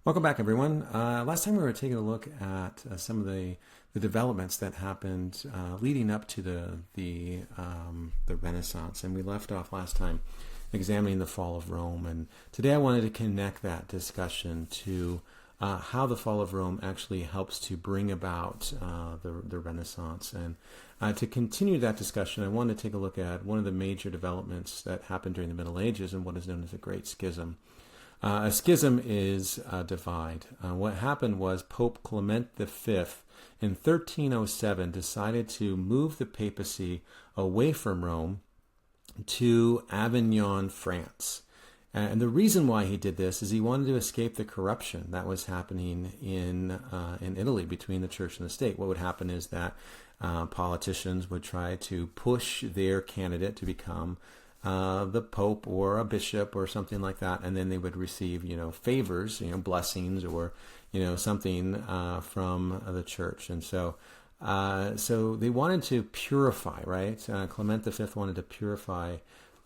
Welcome back, everyone. Last time we were taking a look at some of the developments that happened leading up to the Renaissance, and we left off last time examining the fall of Rome. And today I wanted to connect that discussion to how the fall of Rome actually helps to bring about the Renaissance. And to continue that discussion, I want to take a look at one of the major developments that happened during the Middle Ages and what is known as the Great Schism. A schism is a divide. What happened was Pope Clement V in 1307 decided to move the papacy away from Rome to Avignon, France. And the reason why he did this is he wanted to escape the corruption that was happening in Italy between the church and the state. What would happen is that politicians would try to push their candidate to become the Pope or a bishop or something like that, and then they would receive, favors, blessings or, something from the church. And so they wanted to purify, right? Clement V wanted to purify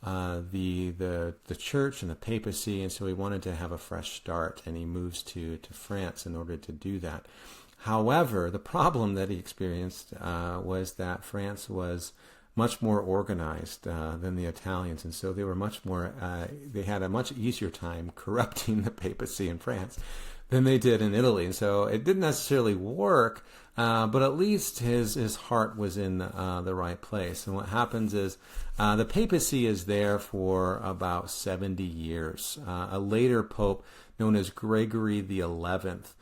the church and the papacy, and so he wanted to have a fresh start, and he moves to France in order to do that. However, the problem that he experienced was that France was much more organized than the Italians, and so they were much more. They had a much easier time corrupting the papacy in France than they did in Italy. And so it didn't necessarily work, but at least his heart was in the right place. And what happens is the papacy is there for about 70 years. A later pope known as Gregory the 11th.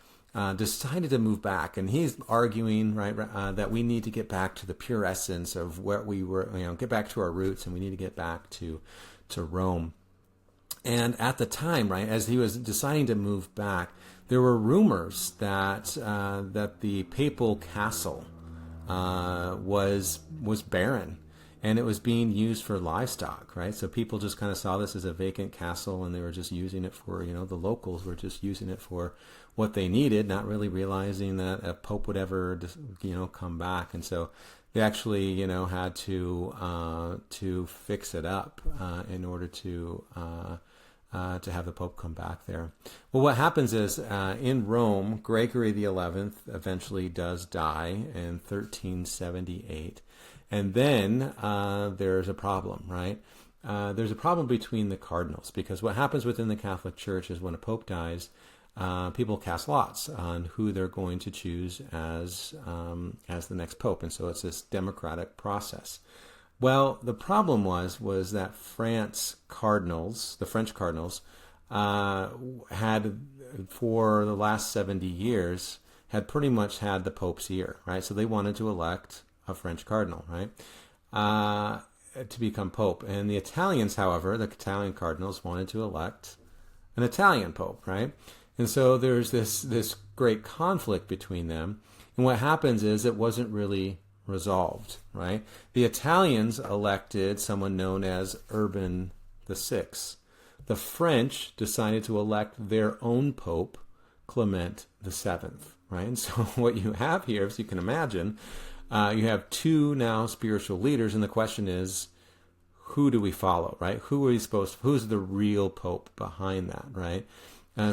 Decided to move back, and he's arguing, right, that we need to get back to the pure essence of what we were, get back to our roots, and we need to get back to Rome. And at the time, right, as he was deciding to move back, there were rumors that the papal castle was barren, and it was being used for livestock, right? So people just kind of saw this as a vacant castle, and they were just using it for, the locals were just using it for what they needed, not really realizing that a pope would ever, come back. And so they actually, had to fix it up in order to have the pope come back there. Well, what happens is in Rome, Gregory the 11th eventually does die in 1378. And then there's a problem, right? There's a problem between the cardinals, because what happens within the Catholic Church is when a pope dies, people cast lots on who they're going to choose as the next pope, and so it's this democratic process. Well, the problem was that the French cardinals, had for the last 70 years had pretty much had the pope's ear, right? So they wanted to elect a French cardinal, right, to become pope. And the Italians, however, the Italian cardinals wanted to elect an Italian pope, right? And so there's this great conflict between them. And what happens is it wasn't really resolved, right? The Italians elected someone known as Urban VI. The French decided to elect their own pope, Clement VII, right? And so what you have here, as you can imagine, you have two now spiritual leaders, and the question is, who do we follow, right? Who's the real pope behind that, right?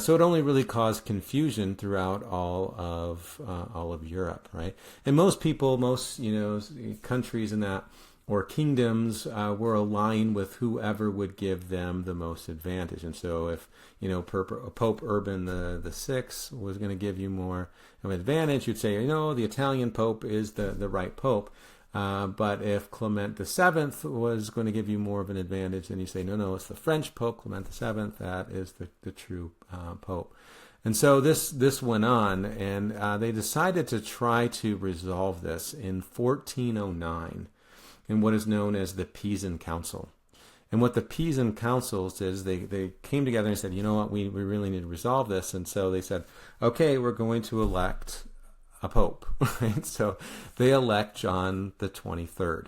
So it only really caused confusion throughout all of Europe, right? And most people, countries in that, or kingdoms, were aligned with whoever would give them the most advantage. And so if, Pope Urban the Sixth was going to give you more of an advantage, you'd say, the Italian Pope is the right Pope. But if Clement VII was going to give you more of an advantage, then you say, no, it's the French Pope, Clement VII, that is the true Pope. And so this went on, and they decided to try to resolve this in 1409 in what is known as the Pisan Council. And what the Pisan Council did is they came together and said, you know what, we really need to resolve this. And so they said, okay, we're going to elect a pope, right? So they elect John the 23rd.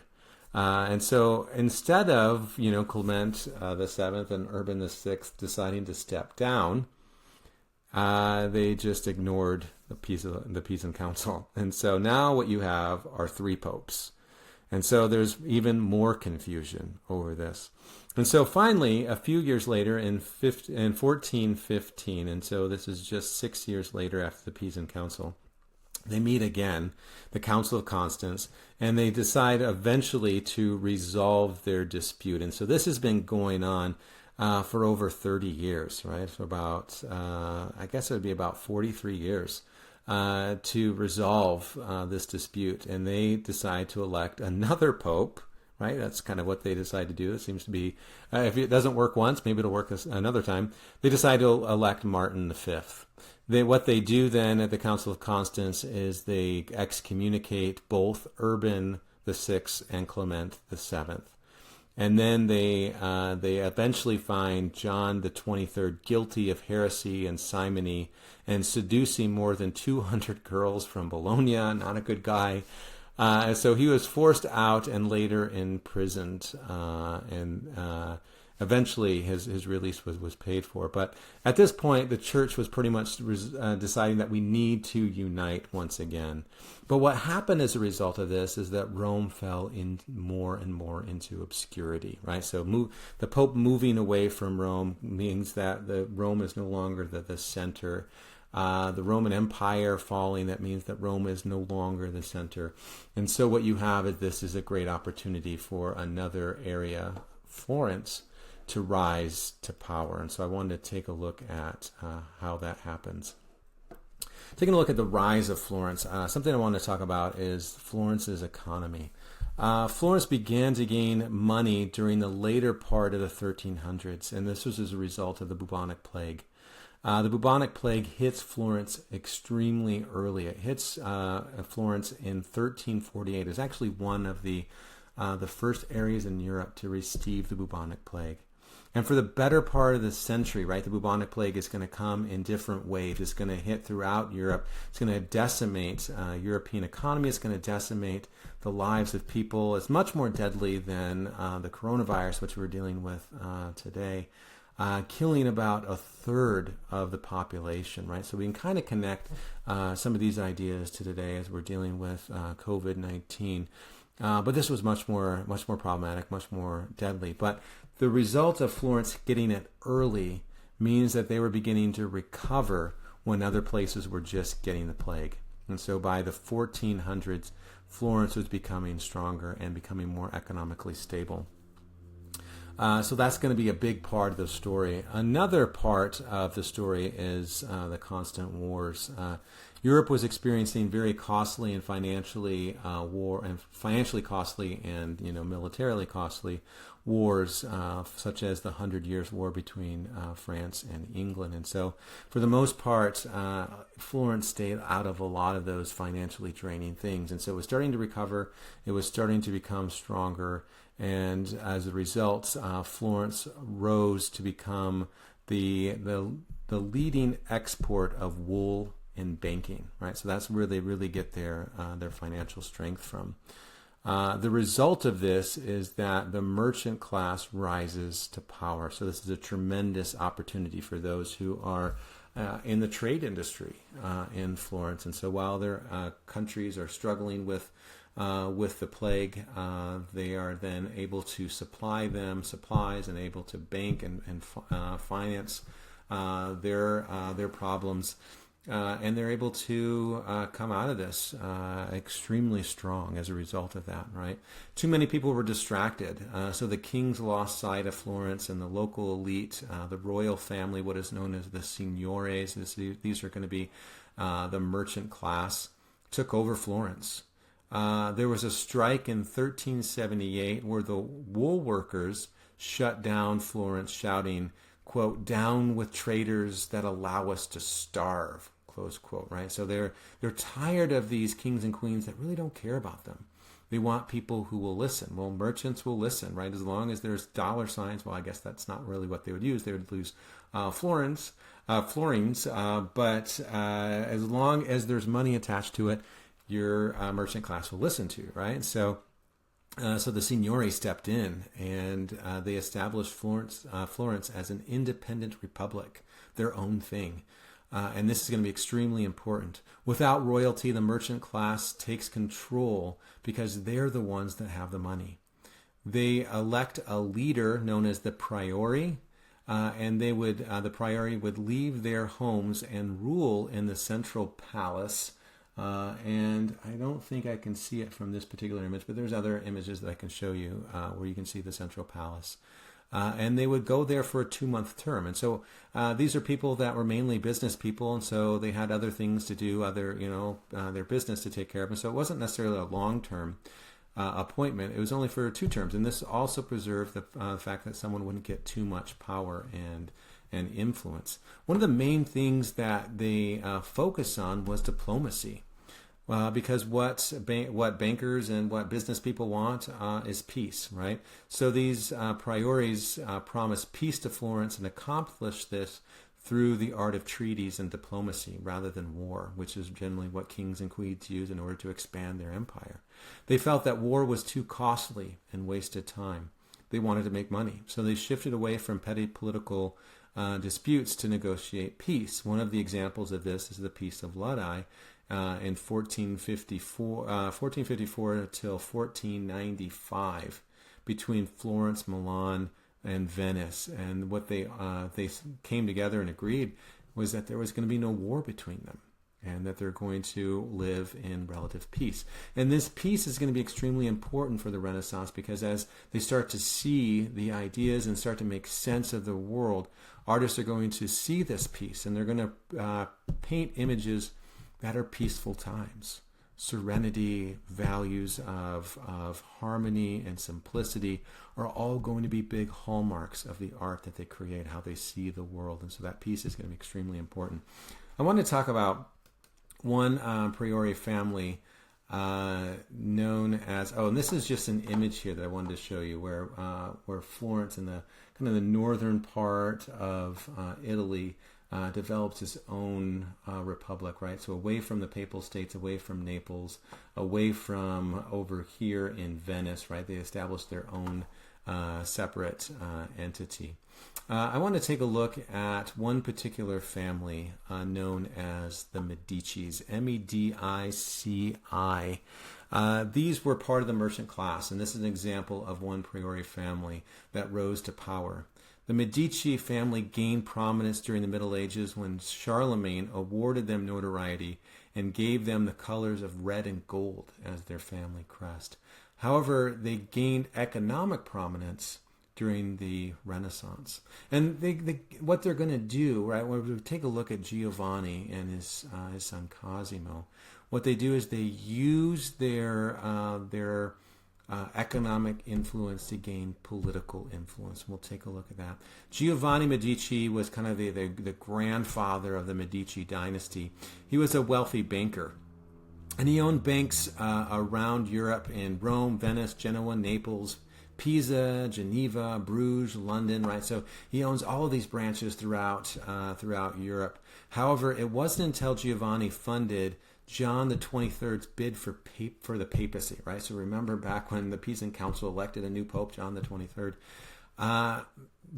And so instead of, Clement VII and Urban VI deciding to step down, they just ignored the Pisan Council. And so now what you have are three popes. And so there's even more confusion over this. And so finally, a few years later, in 1415, and so this is just 6 years later after the Pisan Council, they meet again, the Council of Constance, and they decide eventually to resolve their dispute. And so this has been going on for over 30 years, right? For about, I guess it would be about 43 years to resolve this dispute. And they decide to elect another pope, right? That's kind of what they decide to do. It seems to be, if it doesn't work once, maybe it'll work another time. They decide to elect Martin V. What they do then at the Council of Constance is they excommunicate both Urban VI and Clement VII. And then they eventually find John the 23rd guilty of heresy and simony and seducing more than 200 girls from Bologna. Not a good guy. So he was forced out and later imprisoned, and eventually his release was paid for. But at this point, the church was pretty much deciding that we need to unite once again. But what happened as a result of this is that Rome fell in more and more into obscurity, right? So the Pope moving away from Rome means that Rome is no longer the center. The Roman Empire falling, that means that Rome is no longer the center. And so what you have is this is a great opportunity for another area, Florence, to rise to power. And so I wanted to take a look at how that happens. Taking a look at the rise of Florence, something I want to talk about is Florence's economy. Florence began to gain money during the later part of the 1300s, and this was as a result of the bubonic plague. The bubonic plague hits Florence extremely early. It hits Florence in 1348. It's actually one of the first areas in Europe to receive the bubonic plague. And for the better part of the century, right, the bubonic plague is going to come in different waves. It's going to hit throughout Europe. It's going to decimate European economy. It's going to decimate the lives of people. It's much more deadly than the coronavirus, which we're dealing with today. Killing about a third of the population, right? So we can kind of connect some of these ideas to today as we're dealing with COVID-19. But this was much more problematic, much more deadly. But the result of Florence getting it early means that they were beginning to recover when other places were just getting the plague. And so by the 1400s, Florence was becoming stronger and becoming more economically stable. So that's going to be a big part of the story. Another part of the story is the constant wars. Europe was experiencing very costly and financially costly and militarily costly wars, such as the 100 Years' War between France and England. And so, for the most part, Florence stayed out of a lot of those financially draining things. And so it was starting to recover. It was starting to become stronger. And as a result, Florence rose to become the leading export of wool and banking, right? So that's where they really get their financial strength from. The result of this is that the merchant class rises to power. So this is a tremendous opportunity for those who are in the trade industry in Florence. And so while their countries are struggling with the plague, they are then able to supply them supplies and able to bank and finance their problems. And they're able to come out of this extremely strong as a result of that, right? Too many people were distracted. So the kings lost sight of Florence, and the local elite, the royal family, what is known as the signores, these are going to be the merchant class, took over Florence. There was a strike in 1378 where the wool workers shut down Florence, shouting, quote, "Down with traitors that allow us to starve," close quote, right? So they're tired of these kings and queens that really don't care about them. They want people who will listen. Well, merchants will listen, right? As long as there's dollar signs, well, I guess that's not really what they would use. They would use florins, but as long as there's money attached to it, your merchant class will listen to you, right? So the signori stepped in, and they established Florence as an independent republic, their own thing. and this is going to be extremely important. Without royalty, the merchant class takes control because they're the ones that have the money. They elect a leader known as the priori, and the priori would leave their homes and rule in the central palace. And I don't think I can see it from this particular image, but there's other images that I can show you where you can see the central palace. And they would go there for a 2-month term. And so these are people that were mainly business people, and so they had other things to do, their business to take care of. And so it wasn't necessarily a long-term appointment. It was only for 2 terms. And this also preserved the fact that someone wouldn't get too much power and influence. One of the main things that they focus on was diplomacy. Because what bankers and what business people want is peace, right? So these priories promise peace to Florence and accomplish this through the art of treaties and diplomacy rather than war, which is generally what kings and queens use in order to expand their empire. They felt that war was too costly and wasted time. They wanted to make money, so they shifted away from petty political disputes to negotiate peace. One of the examples of this is the Peace of Lodi, in 1454 till 1495 between Florence, Milan, and Venice. And what they came together and agreed was that there was going to be no war between them and that they're going to live in relative peace. And this peace is going to be extremely important for the Renaissance because as they start to see the ideas and start to make sense of the world, artists are going to see this peace and they're going to paint images that are peaceful times. Serenity, values of harmony and simplicity are all going to be big hallmarks of the art that they create, how they see the world. And so that piece is going to be extremely important. I want to talk about one priori family known as, and this is just an image here that I wanted to show you where Florence in the kind of the northern part of Italy develops its own republic, right? So away from the Papal States, away from Naples, away from over here in Venice, right? They established their own separate entity. I want to take a look at one particular family known as the Medicis, Medici. These were part of the merchant class, and this is an example of one priori family that rose to power. The Medici family gained prominence during the Middle Ages when Charlemagne awarded them notoriety and gave them the colors of red and gold as their family crest. However, they gained economic prominence during the Renaissance. And what they're going to do, right, when we take a look at Giovanni and his son Cosimo, what they do is they use their economic influence to gain political influence. We'll take a look at that. Giovanni Medici was kind of the grandfather of the Medici dynasty. He was a wealthy banker, and he owned banks around Europe in Rome, Venice, Genoa, Naples, Pisa, Geneva, Bruges, London, right? So he owns all of these branches throughout Europe. However, it wasn't until Giovanni funded John the 23rd's bid for the papacy, right? So remember back when the Pisan Council elected a new pope, John the 23rd,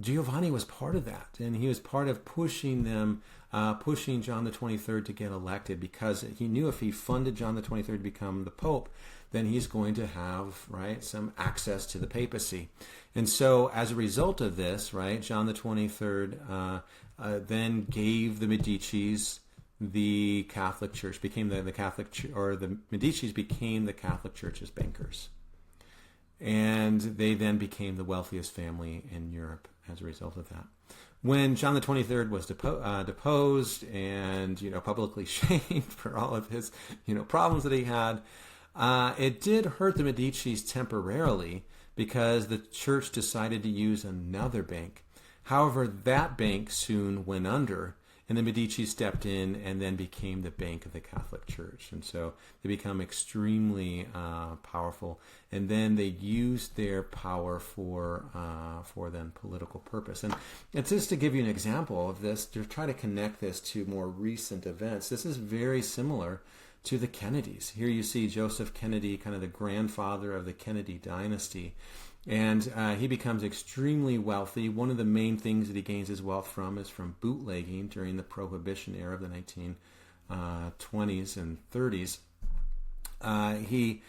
Giovanni was part of that, and he was part of pushing John the 23rd to get elected because he knew if he funded John the 23rd to become the pope, then he's going to have, right, some access to the papacy. And so as a result of this, right, John the 23rd then gave the Medicis the Catholic Church, became the Catholic or the Medicis became the Catholic Church's bankers. And they then became the wealthiest family in Europe as a result of that. When John the 23rd was deposed and, publicly shamed for all of his, problems that he had, it did hurt the Medicis temporarily because the church decided to use another bank. However, that bank soon went under, and the Medici stepped in and then became the bank of the Catholic Church. And so they become extremely powerful. And then they used their power for then political purpose. And it's just to give you an example of this, to try to connect this to more recent events. This is very similar to the Kennedys. Here you see Joseph Kennedy, kind of the grandfather of the Kennedy dynasty. And he becomes extremely wealthy. One of the main things that he gains his wealth from is from bootlegging during the Prohibition era of the 1920s and 30s. He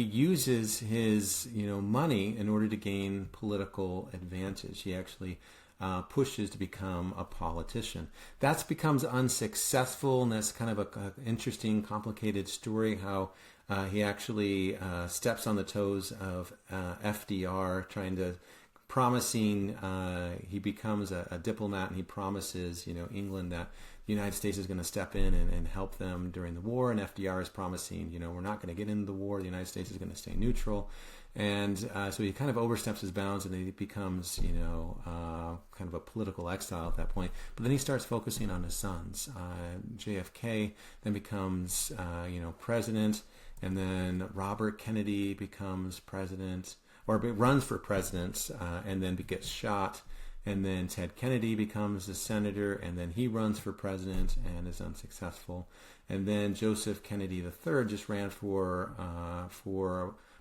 uses his money in order to gain political advantage. He actually pushes to become a politician. That becomes unsuccessful, and that's kind of an interesting, complicated story. How he actually steps on the toes of FDR, promising. He becomes a diplomat, and he promises England that the United States is going to step in and help them during the war, and FDR is promising, we're not going to get into the war. The United States is going to stay neutral. And so he kind of oversteps his bounds, and he becomes, kind of a political exile at that point. But then he starts focusing on his sons. JFK then becomes, president, and then Robert Kennedy becomes president, or runs for president, and then gets shot. And then Ted Kennedy becomes a senator, and then he runs for president and is unsuccessful. And then Joseph Kennedy III just ran for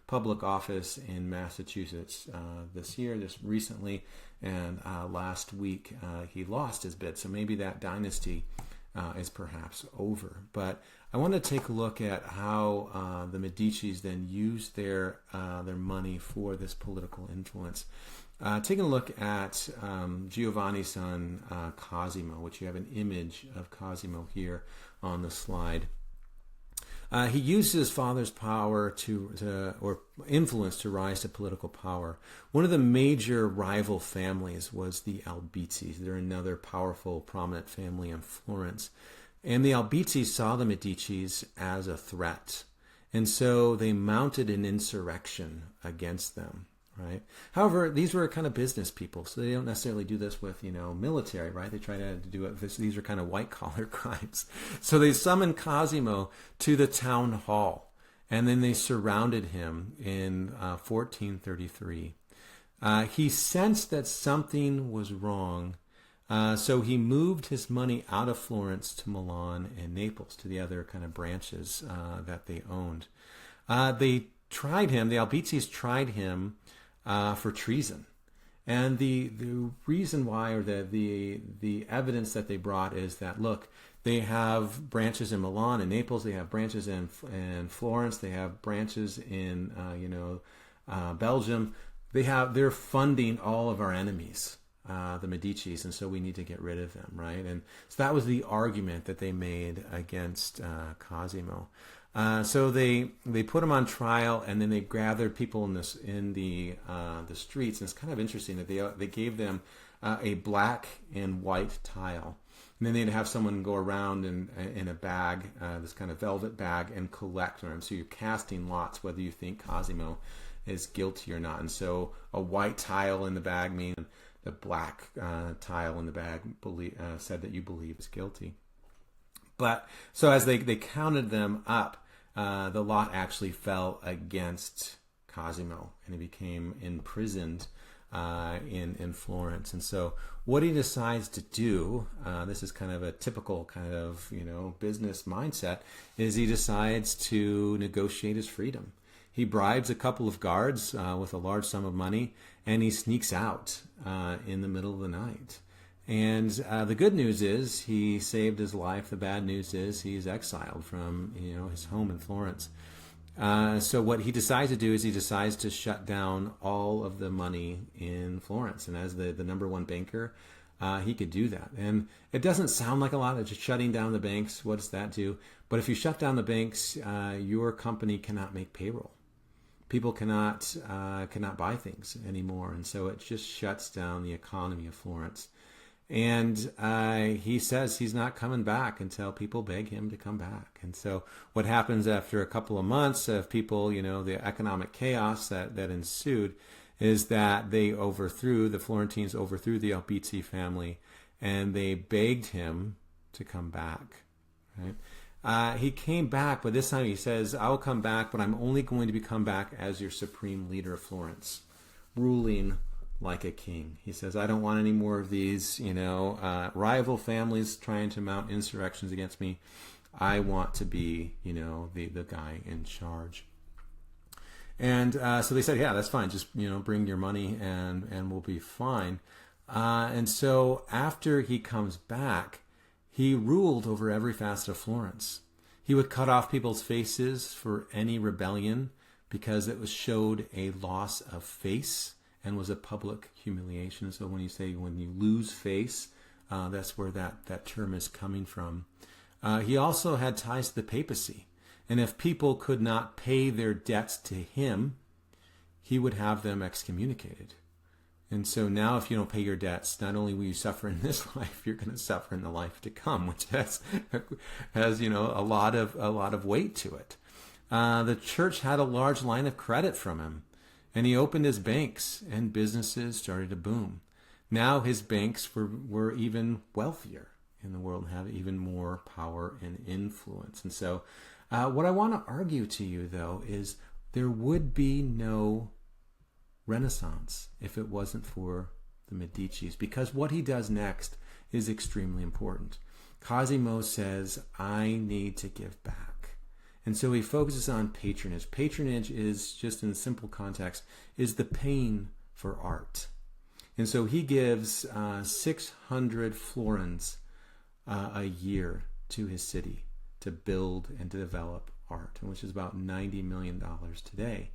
public office in Massachusetts just recently, and last week he lost his bid. So maybe that dynasty is perhaps over. But I want to take a look at how the Medicis then used their money for this political influence. Taking a look at Giovanni's son Cosimo, which you have an image of Cosimo here on the slide. He used his father's power or influence to rise to political power. One of the major rival families was the Albizzi. They're another powerful, prominent family in Florence. And the Albizzi saw the Medicis as a threat. And so they mounted an insurrection against them. Right. However, these were kind of business people, so they don't necessarily do this with, military, right? They try to do it. These are kind of white-collar crimes. So they summoned Cosimo to the town hall, and then they surrounded him in 1433. He sensed that something was wrong, so he moved his money out of Florence to Milan and Naples, to the other kind of branches that they owned. They tried him. The Albizzis tried him for treason, and the reason why, or the evidence that they brought, is that, look, they have branches in Milan and Naples, they have branches in Florence, they have branches in Belgium. They're funding all of our enemies, the Medicis, and so we need to get rid of them, right? And so that was the argument that they made against Cosimo. So they put him on trial, and then they gathered people in the streets. And it's kind of interesting that they gave them a black and white tile, and then they'd have someone go around in a bag, this kind of velvet bag, and collect them. So you're casting lots whether you think Cosimo is guilty or not. And so a white tile in the bag means the black tile in the bag said that you believe is guilty. But so as they counted them up, the lot actually fell against Cosimo, and he became imprisoned in Florence. And so what he decides to do, this is kind of a typical kind of business mindset, is he decides to negotiate his freedom. He bribes a couple of guards with a large sum of money, and he sneaks out in the middle of the night. And the good news is he saved his life. The bad news is he's exiled from his home in Florence. So what he decides to do is he decides to shut down all of the money in Florence. And as the number one banker, he could do that. And it doesn't sound like a lot of just shutting down the banks. What does that do? But if you shut down the banks, your company cannot make payroll. People cannot buy things anymore. And so it just shuts down the economy of Florence. And he says he's not coming back until people beg him to come back. And so what happens after a couple of months of people, the economic chaos that ensued, is that the Florentines overthrew the Albizzi family, and they begged him to come back. Right? He came back, but this time he says, I will come back, but I'm only going to come back as your supreme leader of Florence, ruling like a king. He says, I don't want any more of these, rival families trying to mount insurrections against me. I want to be, the guy in charge. And so they said, yeah, that's fine. Just, bring your money and we'll be fine. And so after he comes back, he ruled over every facet of Florence. He would cut off people's faces for any rebellion because it showed a loss of face and was a public humiliation. So when you lose face, that's where that term is coming from. He also had ties to the papacy. And if people could not pay their debts to him, he would have them excommunicated. And so now if you don't pay your debts, not only will you suffer in this life, you're going to suffer in the life to come, which has a lot of weight to it. The church had a large line of credit from him, and he opened his banks, and businesses started to boom. Now his banks were even wealthier in the world and have even more power and influence. And so what I want to argue to you, though, is there would be no Renaissance if it wasn't for the Medicis, because what he does next is extremely important. Cosimo says, I need to give back. And so he focuses on patronage. Patronage is, just in simple context, is the paying for art. And so he gives 600 florins a year to his city to build and to develop art, which is about $90 million today.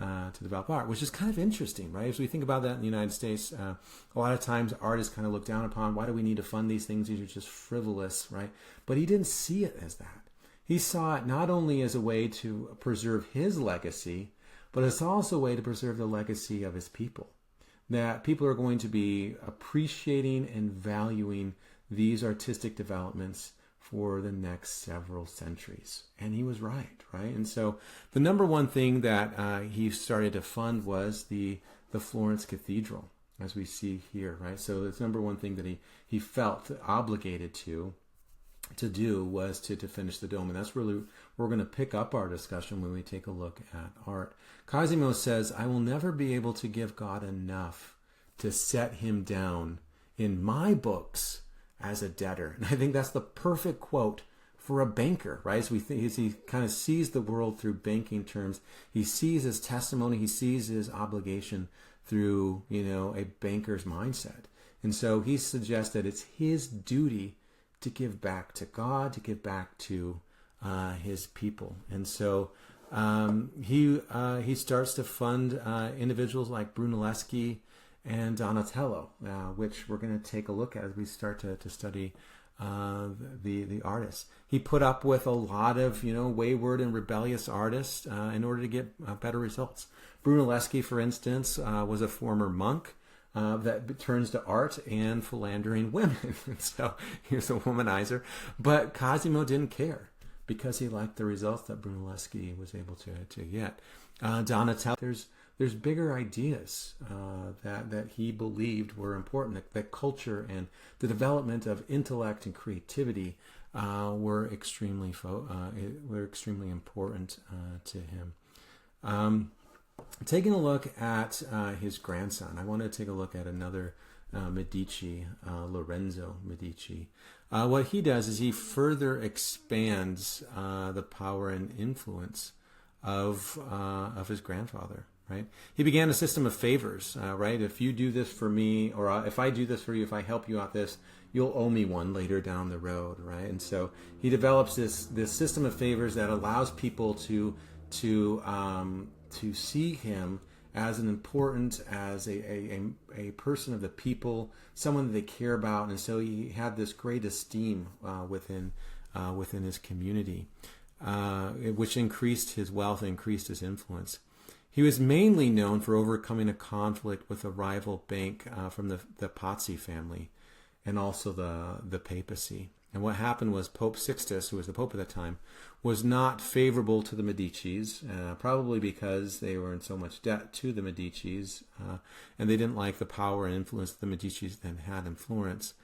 To develop art, which is kind of interesting, right? As we think about that in the United States, a lot of times art is kind of looked down upon. Why do we need to fund these things? These are just frivolous, right? But he didn't see it as that. He saw it not only as a way to preserve his legacy, but it's also a way to preserve the legacy of his people. That people are going to be appreciating and valuing these artistic developments for the next several centuries. And he was right? And so the number one thing that he started to fund was the Florence Cathedral, as we see here, right? So the number one thing that he felt obligated to do was to finish the dome. And that's really, we're going to pick up our discussion when we take a look at art. Cosimo says, I will never be able to give God enough to set him down in my books as a debtor. And I think that's the perfect quote for a banker, right? As he kind of sees the world through banking terms, he sees his testimony, he sees his obligation through, a banker's mindset. And so he suggests that it's his duty to give back to God, to give back to his people. And so he starts to fund individuals like Brunelleschi and Donatello, which we're going to take a look at as we start to study the artists. He put up with a lot of wayward and rebellious artists in order to get better results. Brunelleschi, for instance, was a former monk that turns to art and philandering women. So he was a womanizer. But Cosimo didn't care because he liked the results that Brunelleschi was able to get. Donatello, there's bigger ideas that he believed were important. That culture and the development of intellect and creativity were extremely important to him. Taking a look at his grandson, I want to take a look at another Medici, Lorenzo Medici. What he does is he further expands the power and influence of his grandfather. Right? He began a system of favors, right? If you do this for me, or if I do this for you, if I help you out this, you'll owe me one later down the road, right? And so he develops this system of favors that allows people to see him as an important, as a person of the people, someone that they care about, and so he had this great esteem within his community, which increased his wealth, increased his influence. He was mainly known for overcoming a conflict with a rival bank from the Pazzi family and also the papacy. And what happened was Pope Sixtus, who was the Pope at that time, was not favorable to the Medicis, probably because they were in so much debt to the Medicis, and they didn't like the power and influence the Medicis then had in Florence.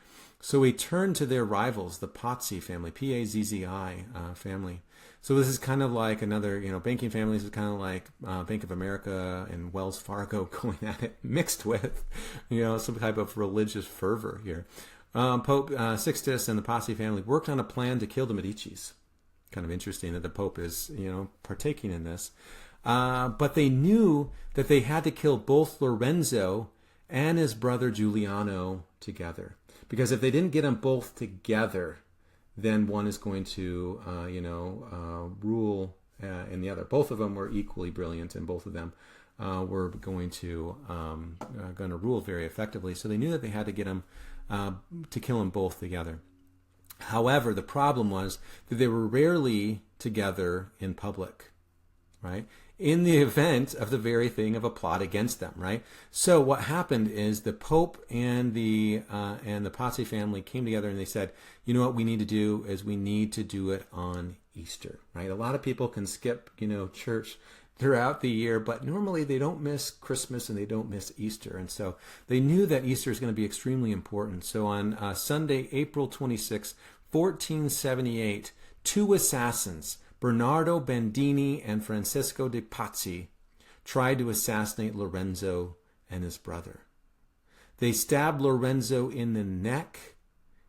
So he turned to their rivals, the Pazzi family, P-A-Z-Z-I family. So this is kind of like another, banking families is kind of like Bank of America and Wells Fargo going at it, mixed with, some type of religious fervor here. Pope Sixtus and the Pazzi family worked on a plan to kill the Medicis. Kind of interesting that the Pope is, partaking in this. But they knew that they had to kill both Lorenzo and his brother Giuliano together. Because if they didn't get them both together, then one is going to, rule in the other. Both of them were equally brilliant, and both of them were going to rule very effectively. So they knew that they had to get them to kill them both together. However, the problem was that they were rarely together in public, right? In the event of the very thing of a plot against them, right? So what happened is the Pope and the Pazzi family came together and they said, you know what we need to do is we need to do it on Easter, right? A lot of people can skip, church throughout the year, but normally they don't miss Christmas and they don't miss Easter. And so they knew that Easter is going to be extremely important. So on Sunday, April 26, 1478, two assassins, Bernardo Bandini and Francesco de Pazzi, tried to assassinate Lorenzo and his brother. They stabbed Lorenzo in the neck.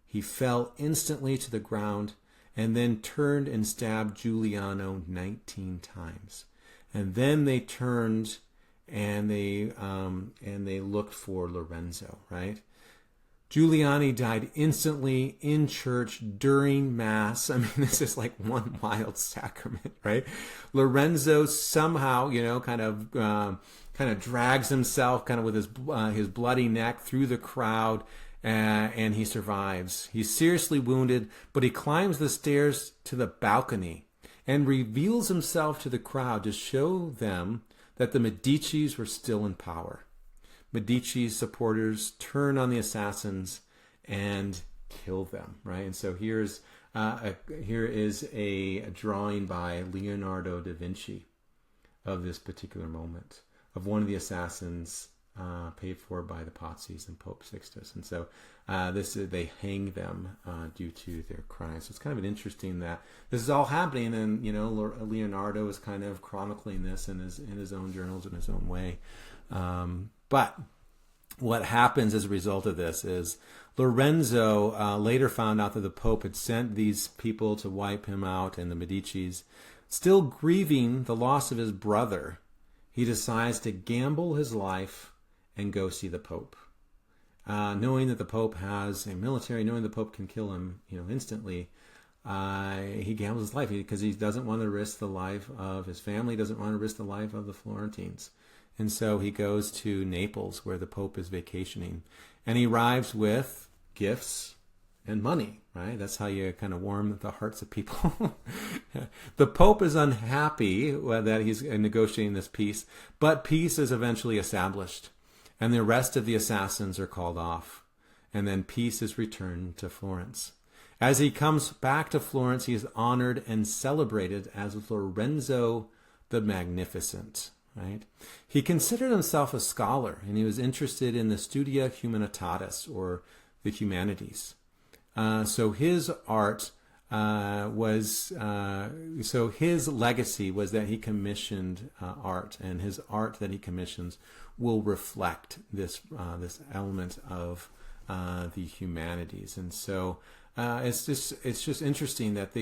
He fell instantly to the ground and then turned and stabbed Giuliano 19 times. And then they turned and they looked for Lorenzo, right? Giuliani died instantly in church during Mass. I mean, this is like one wild sacrament, right? Lorenzo somehow, kind of drags himself, kind of with his bloody neck through the crowd, and he survives. He's seriously wounded, but he climbs the stairs to the balcony and reveals himself to the crowd to show them that the Medicis were still in power. Medici's supporters turn on the assassins and kill them, right? And so here is a drawing by Leonardo da Vinci of this particular moment, of one of the assassins paid for by the Pazzis and Pope Sixtus. And so they hang them due to their crimes. So it's kind of interesting that this is all happening, and Leonardo is kind of chronicling this in his own journals in his own way. But what happens as a result of this is Lorenzo later found out that the Pope had sent these people to wipe him out, and the Medicis, still grieving the loss of his brother, he decides to gamble his life and go see the Pope. Knowing that the Pope has a military, knowing the Pope can kill him, instantly, he gambles his life because he doesn't want to risk the life of his family, doesn't want to risk the life of the Florentines. And so he goes to Naples, where the Pope is vacationing, and he arrives with gifts and money, right? That's how you kind of warm the hearts of people. The Pope is unhappy that he's negotiating this peace, but peace is eventually established, and the rest of the assassins are called off, and then peace is returned to Florence. As he comes back to Florence, he is honored and celebrated as Lorenzo the Magnificent. Right? He considered himself a scholar, and he was interested in the Studia Humanitatis, or the humanities. So his art so his legacy was that he commissioned art, and his art that he commissions will reflect this element of the humanities. And so it's just interesting that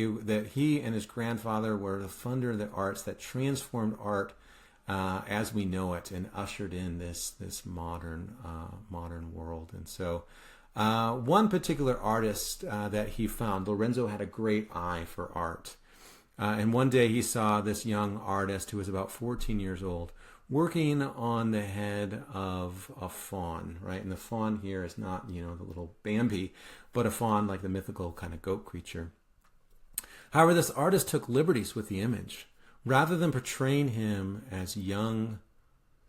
he and his grandfather were the funder of the arts that transformed art as we know it, and ushered in this modern world. And so one particular artist that he found, Lorenzo had a great eye for art. And one day he saw this young artist who was about 14 years old working on the head of a fawn, right? And the fawn here is not, the little Bambi, but a fawn like the mythical kind of goat creature. However, this artist took liberties with the image. Rather than portraying him as young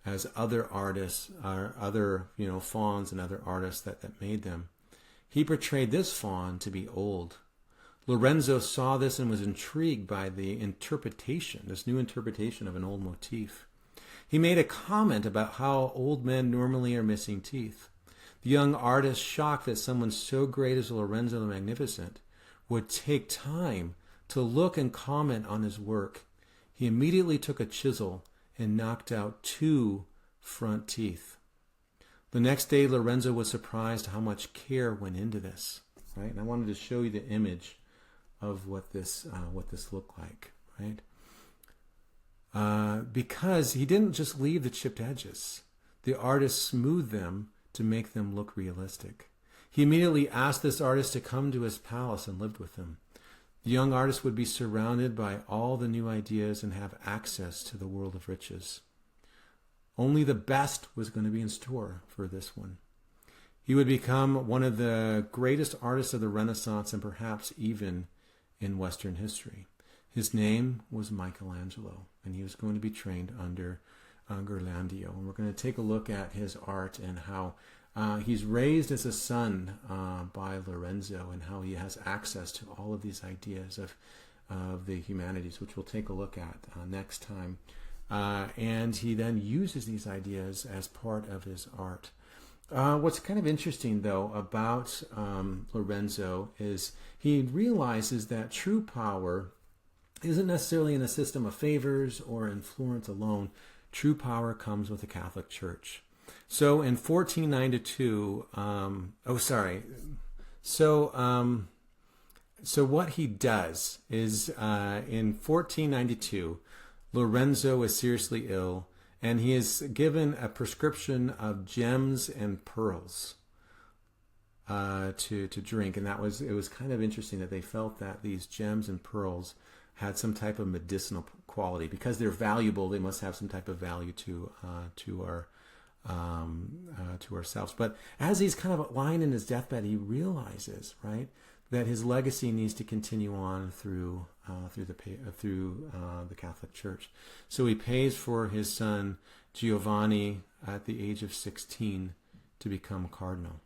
as other artists, or other, fawns and other artists that made them, he portrayed this fawn to be old. Lorenzo saw this and was intrigued by the interpretation, this new interpretation of an old motif. He made a comment about how old men normally are missing teeth. The young artist, shocked that someone so great as Lorenzo the Magnificent would take time to look and comment on his work, he immediately took a chisel and knocked out 2 front teeth. The next day, Lorenzo was surprised how much care went into this. Right, and I wanted to show you the image of what this looked like. Right, because he didn't just leave the chipped edges. The artist smoothed them to make them look realistic. He immediately asked this artist to come to his palace and lived with him. The young artist would be surrounded by all the new ideas and have access to the world of riches. Only the best was going to be in store for this one. He would become one of the greatest artists of the Renaissance and perhaps even in Western history. His name was Michelangelo, and he was going to be trained under Ghirlandaio. And we're going to take a look at his art and how he's raised as a son by Lorenzo, and how he has access to all of these ideas of the humanities, which we'll take a look at next time. And he then uses these ideas as part of his art. What's kind of interesting, though, about Lorenzo is he realizes that true power isn't necessarily in a system of favors or in Florence alone. True power comes with the Catholic Church. So in 1492, so what he does is in 1492, Lorenzo is seriously ill, and he is given a prescription of gems and pearls to drink. And it was kind of interesting that they felt that these gems and pearls had some type of medicinal quality. Because they're valuable, they must have some type of value to ourselves. But as he's kind of lying in his deathbed, he realizes, right, that his legacy needs to continue on through the Catholic Church. So he pays for his son Giovanni at the age of 16 to become cardinal.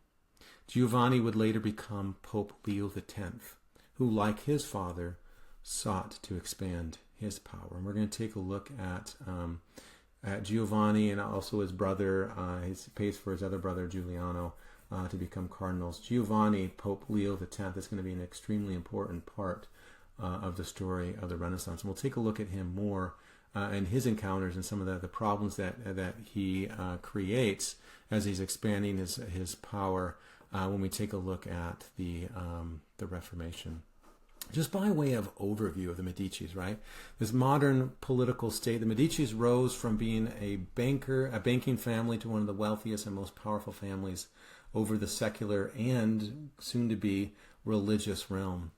Giovanni would later become Pope Leo X, who, like his father, sought to expand his power. And we're going to take a look at Giovanni and also his brother. He pays for his other brother Giuliano to become cardinals. Giovanni, Pope Leo X, is going to be an extremely important part of the story of the Renaissance. And we'll take a look at him more and his encounters and some of the problems that he creates as he's expanding his power when we take a look at the Reformation. Just by way of overview of the Medicis, right? This modern political state, the Medicis rose from being a banking family, to one of the wealthiest and most powerful families over the secular and soon-to-be religious realm.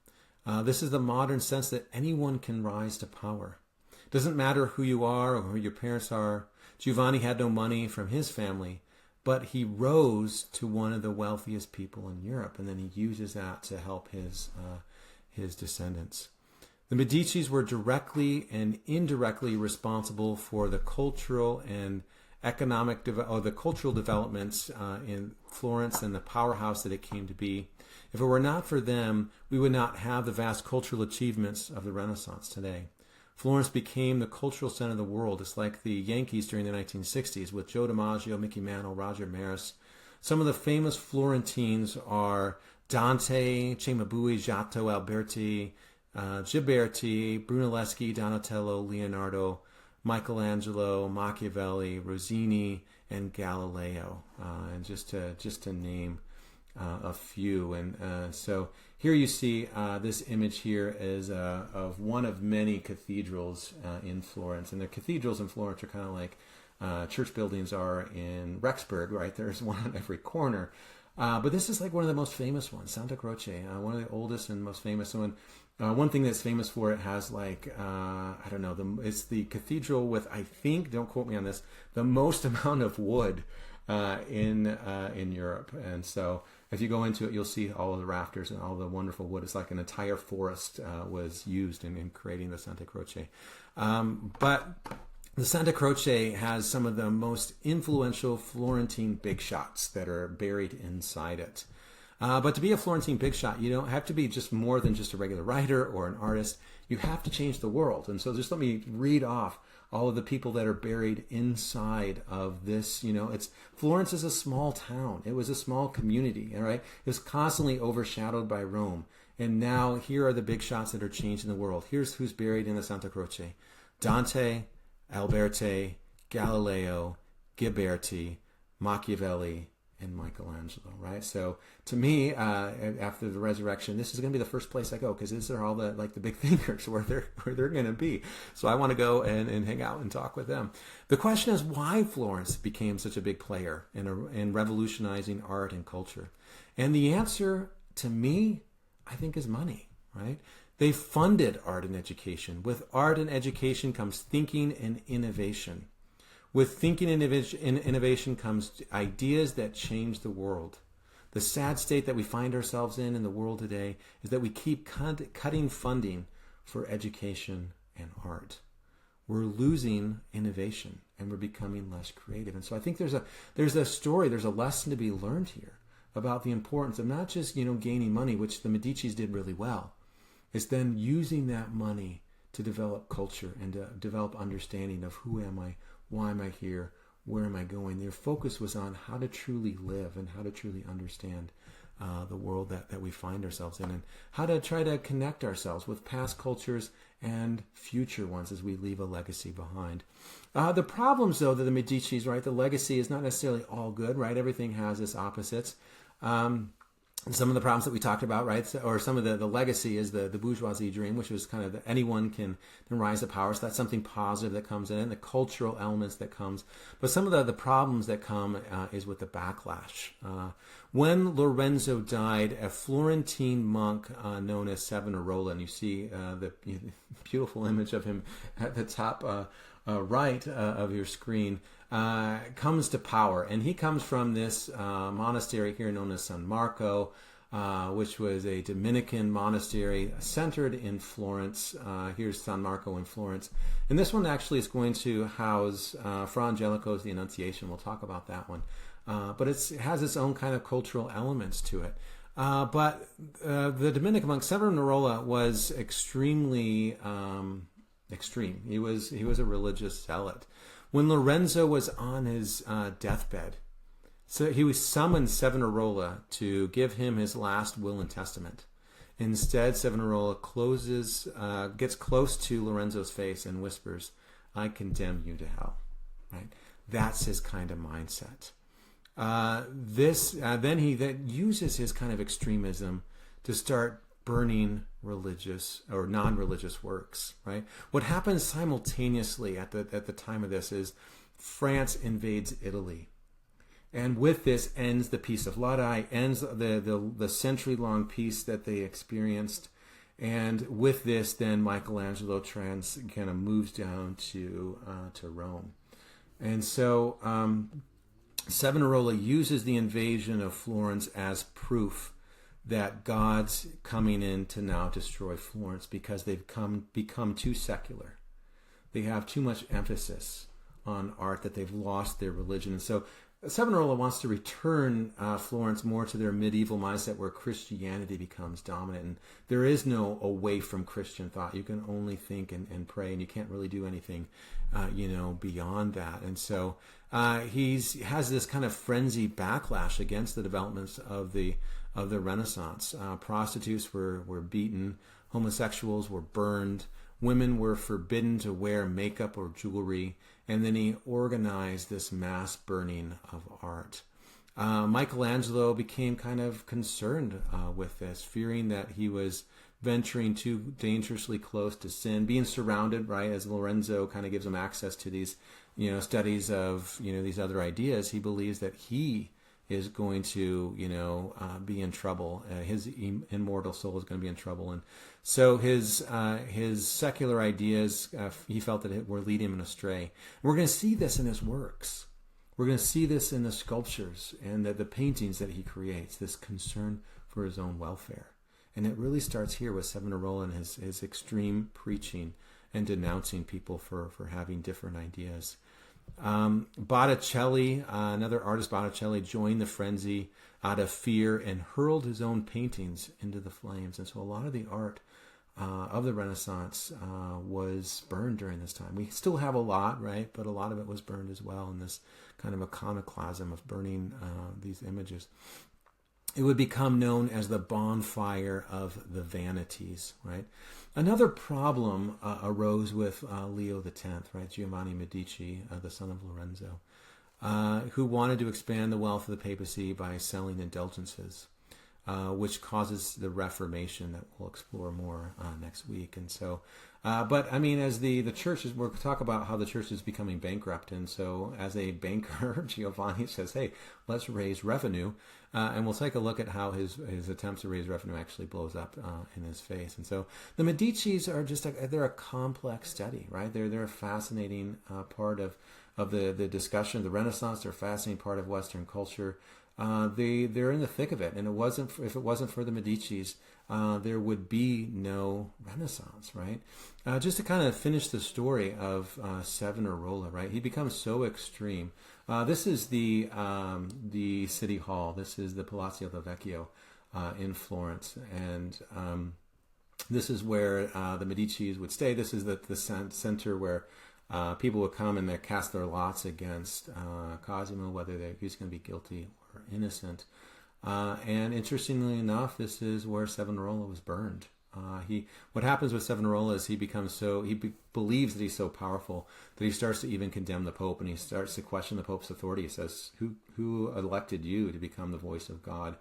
This is the modern sense that anyone can rise to power. It doesn't matter who you are or who your parents are. Giovanni had no money from his family, but he rose to one of the wealthiest people in Europe, and then he uses that to help his descendants. The Medicis were directly and indirectly responsible for the cultural and economic the cultural developments in Florence and the powerhouse that it came to be. If it were not for them, we would not have the vast cultural achievements of the Renaissance today. Florence became the cultural center of the world. It's like the Yankees during the 1960s with Joe DiMaggio, Mickey Mantle, Roger Maris. Some of the famous Florentines are Dante, Cimabue, Giotto, Alberti, Ghiberti, Brunelleschi, Donatello, Leonardo, Michelangelo, Machiavelli, Rossini, and Galileo, and just to name a few. And so here you see this image here is of one of many cathedrals in Florence, and the cathedrals in Florence are kind of like church buildings are in Rexburg, right? There's one on every corner. But this is like one of the most famous ones, Santa Croce, one of the oldest and most famous. One thing that's famous for it has like, I don't know, it's the cathedral with, I think, don't quote me on this, the most amount of wood in Europe. And so if you go into it, you'll see all of the rafters and all the wonderful wood. It's like an entire forest was used in creating the Santa Croce. But the Santa Croce has some of the most influential Florentine big shots that are buried inside it. But to be a Florentine big shot, you don't have to be just more than just a regular writer or an artist. You have to change the world. And so just let me read off all of the people that are buried inside of this. Florence is a small town. It was a small community, all right? It was constantly overshadowed by Rome. And now here are the big shots that are changing the world. Here's who's buried in the Santa Croce: Dante, Alberti, Galileo, Ghiberti, Machiavelli, in Michelangelo, right? So to me, after the resurrection, this is going to be the first place I go, because these are all the big thinkers where they're going to be. So I want to go and hang out and talk with them. The question is why Florence became such a big player in revolutionizing art and culture, and the answer to me, I think, is money, right? They funded art and education. With art and education comes thinking and innovation. With thinking and innovation comes ideas that change the world. The sad state that we find ourselves in the world today is that we keep cutting funding for education and art. We're losing innovation and we're becoming less creative. And so I think there's a story, there's a lesson to be learned here about the importance of not just, gaining money, which the Medicis did really well. It's then using that money to develop culture and to develop understanding of who am I, why am I here, where am I going. Their focus was on how to truly live and how to truly understand the world that we find ourselves in, and how to try to connect ourselves with past cultures and future ones as we leave a legacy behind. The problems, though, that the Medicis, right, the legacy is not necessarily all good, right? Everything has its opposites. Some of the problems that we talked about, right, or some of the legacy is the bourgeoisie dream, which was kind of anyone can rise to power. So that's something positive that comes in, the cultural elements that comes. But some of the problems that come is with the backlash. When Lorenzo died, a Florentine monk known as Savonarola, and you see the beautiful image of him at the top right of your screen, comes to power. And he comes from this monastery here known as San Marco, which was a Dominican monastery centered in Florence. Here's San Marco in Florence. And this one actually is going to house Fra Angelico's The Annunciation. We'll talk about that one. But it has its own kind of cultural elements to it. But the Dominican monk Savonarola was extremely extreme. He was a religious zealot. When Lorenzo was on his deathbed, so he summoned Savonarola to give him his last will and testament. Instead, Savonarola gets close to Lorenzo's face and whispers, "I condemn you to hell." Right? That's his kind of mindset. Then he uses his kind of extremism to start burning religious or non-religious works, right? What happens simultaneously at the time of this is France invades Italy. And with this ends the Peace of Lodi, ends the century-long peace that they experienced. And with this, then Michelangelo kind of moves down to Rome. And so Savonarola uses the invasion of Florence as proof that God's coming in to now destroy Florence because they've become too secular. They have too much emphasis on art that they've lost their religion. And so Savonarola wants to return Florence more to their medieval mindset where Christianity becomes dominant. And there is no away from Christian thought. You can only think and pray, and you can't really do anything, beyond that. And so he has this kind of frenzy backlash against the developments of the Renaissance. Prostitutes were beaten, homosexuals were burned, women were forbidden to wear makeup or jewelry, and then he organized this mass burning of art. Michelangelo became kind of concerned with this, fearing that he was venturing too dangerously close to sin, being surrounded, right, as Lorenzo kind of gives him access to these, studies of, these other ideas. He believes that he is going to, be in trouble. His immortal soul is going to be in trouble. And so his secular ideas, he felt that it were leading him astray. And we're going to see this in his works. We're going to see this in the sculptures and the paintings that he creates, this concern for his own welfare. And it really starts here with Savonarola and his extreme preaching and denouncing people for having different ideas. Botticelli, another artist, Botticelli, joined the frenzy out of fear and hurled his own paintings into the flames. And so a lot of the art of the Renaissance was burned during this time. We still have a lot, right? But a lot of it was burned as well in this kind of iconoclasm of burning these images. It would become known as the bonfire of the vanities, right? Another problem arose with Leo X, right? Giovanni Medici, the son of Lorenzo. who wanted to expand the wealth of the papacy by selling indulgences, which causes the Reformation that we'll explore more next week. And so, but I mean, as the church is, we'll talk about how the church is becoming bankrupt. And so as a banker, Giovanni says, hey, let's raise revenue. And we'll take a look at how his attempts to raise revenue actually blows up in his face. And so the Medicis are just, they're a complex study, right? They're a fascinating part of the discussion of the Renaissance. They're a fascinating part of Western culture. They're in the thick of it, and if it wasn't for the Medicis, there would be no Renaissance, right? Just to kind of finish the story of Savonarola, right? He becomes so extreme. This is the city hall. This is the Palazzo del Vecchio in Florence, and this is where the Medicis would stay. This is the center where people would come and they cast their lots against Cosimo, whether he's going to be guilty or innocent. And interestingly enough, this is where Savonarola was burned. What happens with Savonarola is he believes that he's so powerful that he starts to even condemn the Pope, and he starts to question the Pope's authority. He says, who elected you to become the voice of God?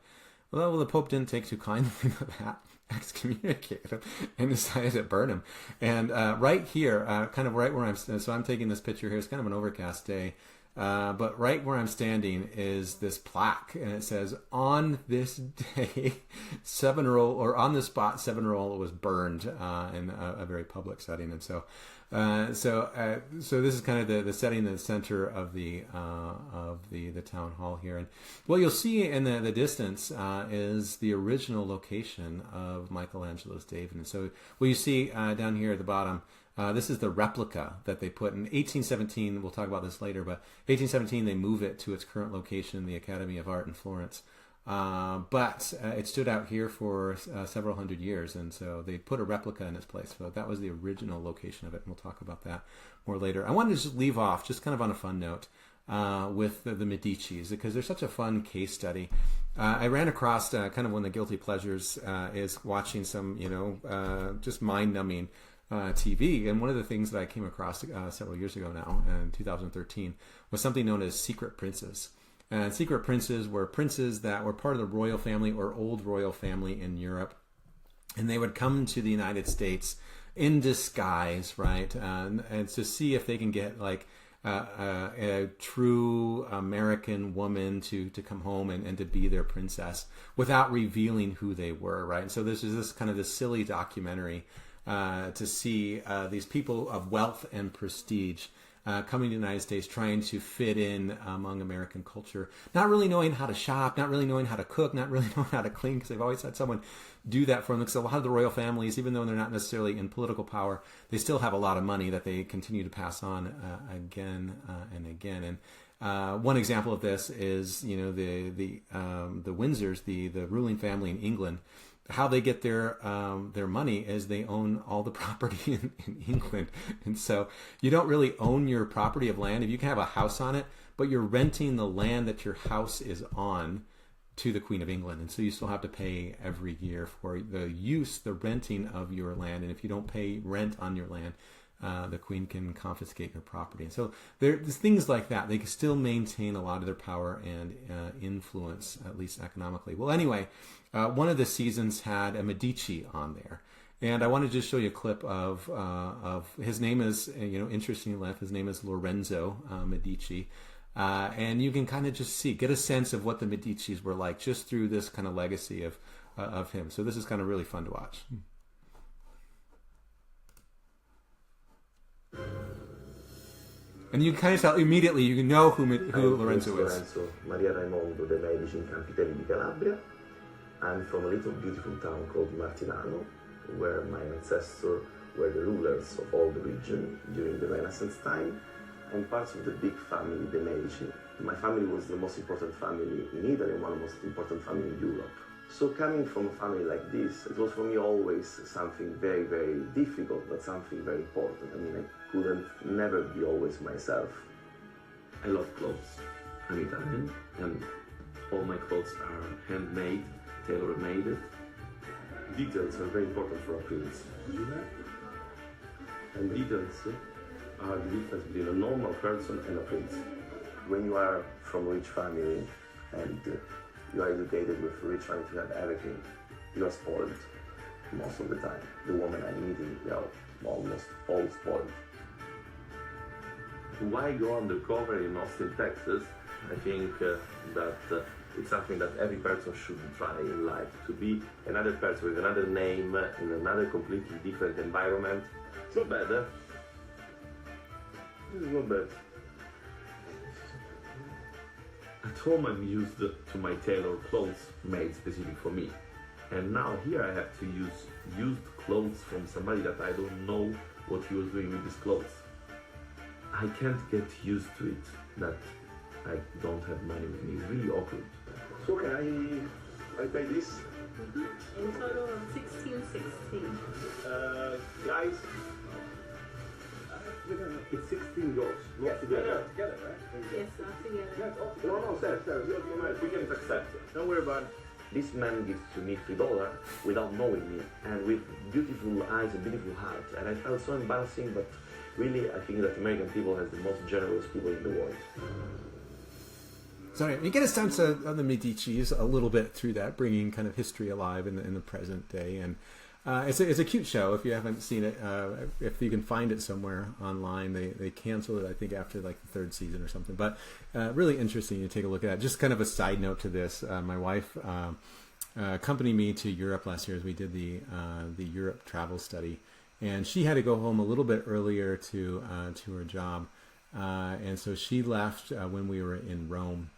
Well, the Pope didn't take too kindly to that, excommunicated him, and decided to burn him. And right here, kind of right where I'm taking this picture here. It's kind of an overcast day. But right where I'm standing is this plaque, and it says, on this day, on this spot, Savonarola was burned in a very public setting. And so this is kind of the setting, the center of the town hall here. And what you'll see in the distance is the original location of Michelangelo's David. And so what you see down here at the bottom, this is the replica that they put in 1817. We'll talk about this later, but 1817 they move it to its current location, the Academy of Art in Florence. But it stood out here for several hundred years, and so they put a replica in its place. So that was the original location of it, and we'll talk about that more later. I wanted to just leave off, just kind of on a fun note, with the Medicis, because they're such a fun case study. I ran across kind of one of the guilty pleasures is watching some, just mind-numbing TV, and one of the things that I came across several years ago now, in 2013, was something known as secret princes. And secret princes were princes that were part of the royal family or old royal family in Europe, and they would come to the United States in disguise, right, and to see if they can get like a true American woman to come home and to be their princess without revealing who they were, right? And so this is this kind of this silly documentary to see these people of wealth and prestige coming to the United States, trying to fit in among American culture, not really knowing how to shop, not really knowing how to cook, not really knowing how to clean, because they've always had someone do that for them. Because a lot of the royal families, even though they're not necessarily in political power, they still have a lot of money that they continue to pass on again and again. And one example of this is, the Windsors, the ruling family in England. How they get their money is they own all the property in England. And so you don't really own your property of land. If you can have a house on it, but you're renting the land that your house is on to the Queen of England. And so you still have to pay every year for the renting of your land. And if you don't pay rent on your land, the Queen can confiscate your property. And so there's things like that. They can still maintain a lot of their power and influence, at least economically. Well, anyway, one of the seasons had a Medici on there. And I wanted to just show you a clip of his name is, interesting enough, his name is Lorenzo Medici. And you can kind of just get a sense of what the Medicis were like just through this kind of legacy of him. So this is kind of really fun to watch. And you kind of tell immediately, you know who Lorenzo is. Lorenzo Maria Raimondo de' Medici in Campitelli di Calabria. I'm from a little beautiful town called Martinano, where my ancestors were the rulers of all the region during the Renaissance time. I'm part of the big family, the Medici. My family was the most important family in Italy and one of the most important families in Europe. So coming from a family like this, it was for me always something very, very difficult, but something very important. I mean, I couldn't never be always myself. I love clothes. I'm Italian, and all my clothes are handmade, tailor-made. Details are very important for a prince. And details are the difference between a normal person and a prince. when you are from a rich family and you are educated with a rich family to have everything, you are spoiled most of the time. The women I'm meeting, they are almost all spoiled. Why go undercover in Austin, Texas? I think that it's something that every person should try in life, to be another person with another name in another completely different environment. It's not bad, eh? It's not bad. At home I'm used to my tailor clothes made specific for me. And now here I have to use used clothes from somebody that I don't know what he was doing with his clothes. I can't get used to it that I don't have money with me. It's really awkward. So can I pay this? In total of 1616. Guys, it's 16 euros. Not together. Together, right? Yes, not together. No, sir, we can accept it. Don't worry about it. This man gives to me $3 without knowing me and with beautiful eyes and beautiful heart. And I felt so embarrassing, but really I think that American people has the most generous people in the world. So you get a sense of the Medicis a little bit through that, bringing kind of history alive in the present day. And it's a cute show. If you haven't seen it, if you can find it somewhere online, they canceled it, I think, after like the third season or something. But really interesting to take a look at. Just kind of a side note to this, my wife accompanied me to Europe last year as we did the Europe travel study. And she had to go home a little bit earlier to her job. And so she left when we were in Rome.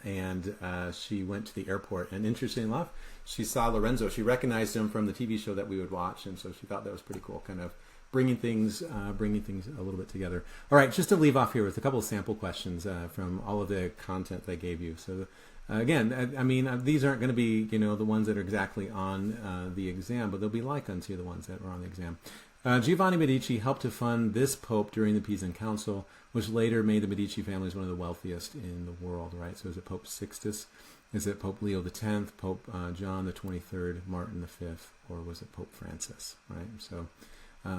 And she went to the airport, and interestingly enough, she saw Lorenzo. She recognized him from the TV show that we would watch, and so she thought that was pretty cool, kind of bringing things a little bit together. All right, just to leave off here with a couple of sample questions from all of the content I gave you. So again, I mean, these aren't going to be, the ones that are exactly on the exam, but they'll be like unto the ones that were on the exam. Giovanni Medici helped to fund this pope during the Pisan Council, which later made the Medici family one of the wealthiest in the world, right? So is it Pope Sixtus? Is it Pope Leo X, Pope John the 23rd, Martin V, or was it Pope Francis, right? So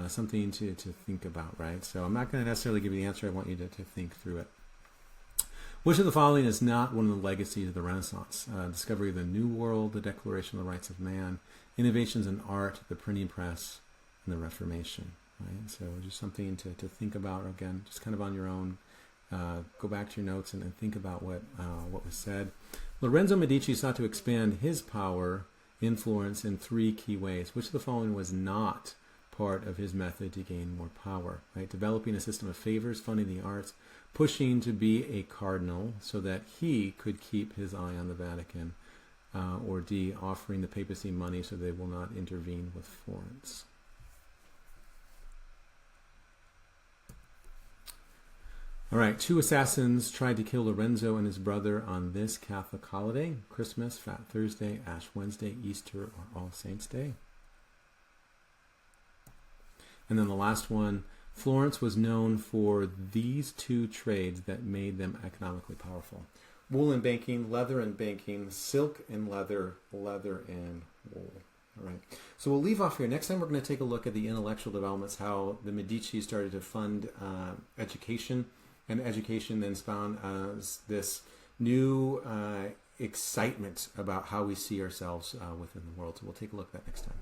something to think about, right? So I'm not going to necessarily give you the answer. I want you to think through it. Which of the following is not one of the legacies of the Renaissance? Discovery of the New World, the Declaration of the Rights of Man, innovations in art, the printing press, and the Reformation, right? So just something to think about, again, just kind of on your own. Go back to your notes and think about what was said. Lorenzo Medici sought to expand his power in Florence in three key ways. Which of the following was not part of his method to gain more power, right? Developing a system of favors, funding the arts, pushing to be a cardinal so that he could keep his eye on the Vatican, or D, offering the papacy money so they will not intervene with Florence. All right, 2 assassins tried to kill Lorenzo and his brother on this Catholic holiday: Christmas, Fat Thursday, Ash Wednesday, Easter, or All Saints' Day. And then the last one, Florence was known for these 2 trades that made them economically powerful: wool and banking, leather and banking, silk and leather, leather and wool. All right, so we'll leave off here. Next time we're going to take a look at the intellectual developments, how the Medici started to fund education, and education then spawned this new excitement about how we see ourselves within the world. So we'll take a look at that next time.